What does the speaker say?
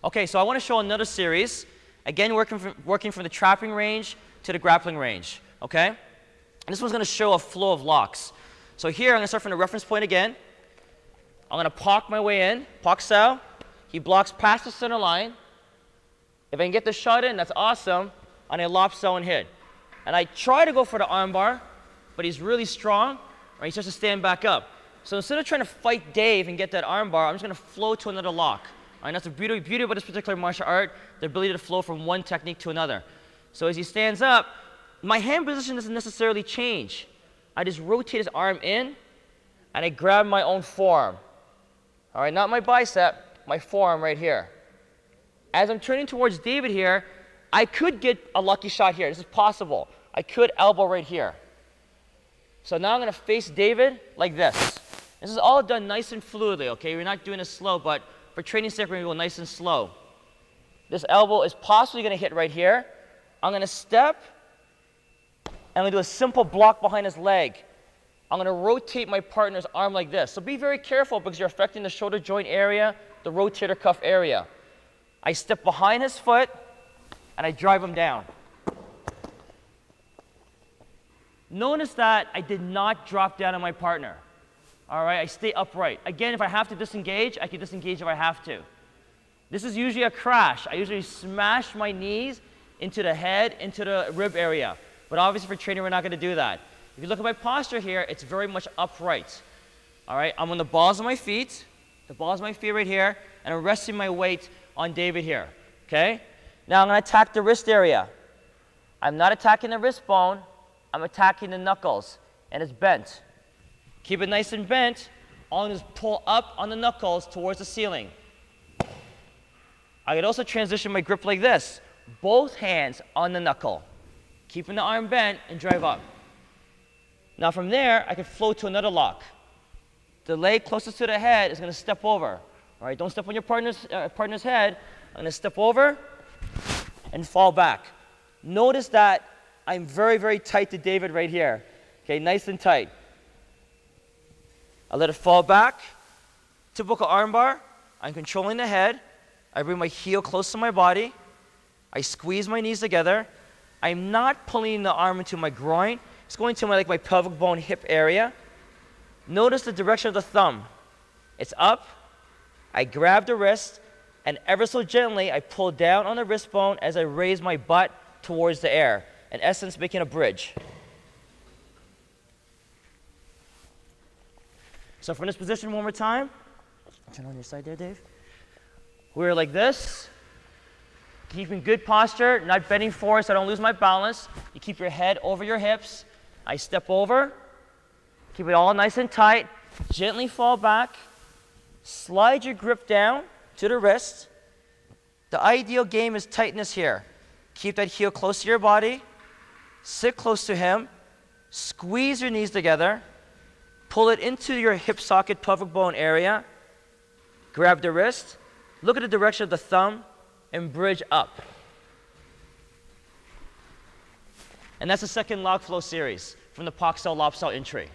Okay, so I want to show another series. Again, working from the trapping range to the grappling range, okay? And this one's going to show a flow of locks. So here, I'm going to start from the reference point again. I'm going to park my way in, park style. He blocks past the center line. If I can get the shot in, that's awesome. And I lob style and hit. And I try to go for the armbar, but he's really strong, or he starts to stand back up. So instead of trying to fight Dave and get that armbar, I'm just going to flow to another lock. And that's the beauty about this particular martial art, the ability to flow from one technique to another. So as he stands up, my hand position doesn't necessarily change. I just rotate his arm in, and I grab my own forearm. All right, not my bicep, my forearm right here. As I'm turning towards David here, I could get a lucky shot here. This is possible. I could elbow right here. So now I'm going to face David like this. This is all done nice and fluidly, okay? We're not doing it slow, but for training sake, we're going to go nice and slow. This elbow is possibly going to hit right here. I'm going to step, and I'm going to do a simple block behind his leg. I'm going to rotate my partner's arm like this. So be very careful because you're affecting the shoulder joint area, the rotator cuff area. I step behind his foot, and I drive him down. Notice that I did not drop down on my partner. All right, I stay upright. Again, if I have to disengage, I can disengage if I have to. This is usually a crash. I usually smash my knees into the head, into the rib area. But obviously for training, we're not going to do that. If you look at my posture here, it's very much upright. All right, I'm on the balls of my feet right here, and I'm resting my weight on David here, okay? Now I'm going to attack the wrist area. I'm not attacking the wrist bone. I'm attacking the knuckles, and it's bent. Keep it nice and bent. All I'm going to pull up on the knuckles towards the ceiling. I could also transition my grip like this. Both hands on the knuckle. Keeping the arm bent and drive up. Now from there, I can flow to another lock. The leg closest to the head is going to step over. All right, don't step on your partner's head. I'm going to step over and fall back. Notice that I'm very, very tight to David right here. Okay, nice and tight. I let it fall back. Typical armbar. I'm controlling the head. I bring my heel close to my body. I squeeze my knees together. I'm not pulling the arm into my groin. It's going to my pelvic bone hip area. Notice the direction of the thumb. It's up. I grab the wrist, and ever so gently, I pull down on the wrist bone as I raise my butt towards the air. In essence, making a bridge. So from this position one more time. Turn on your side there, Dave. We're like this. Keeping good posture, not bending forward so I don't lose my balance. You keep your head over your hips. I step over. Keep it all nice and tight. Gently fall back. Slide your grip down to the wrist. The ideal game is tightness here. Keep that heel close to your body. Sit close to him. Squeeze your knees together. Pull it into your hip socket pelvic bone area. Grab the wrist. Look at the direction of the thumb and bridge up. And that's the second log flow series from the Pak style lob style entry.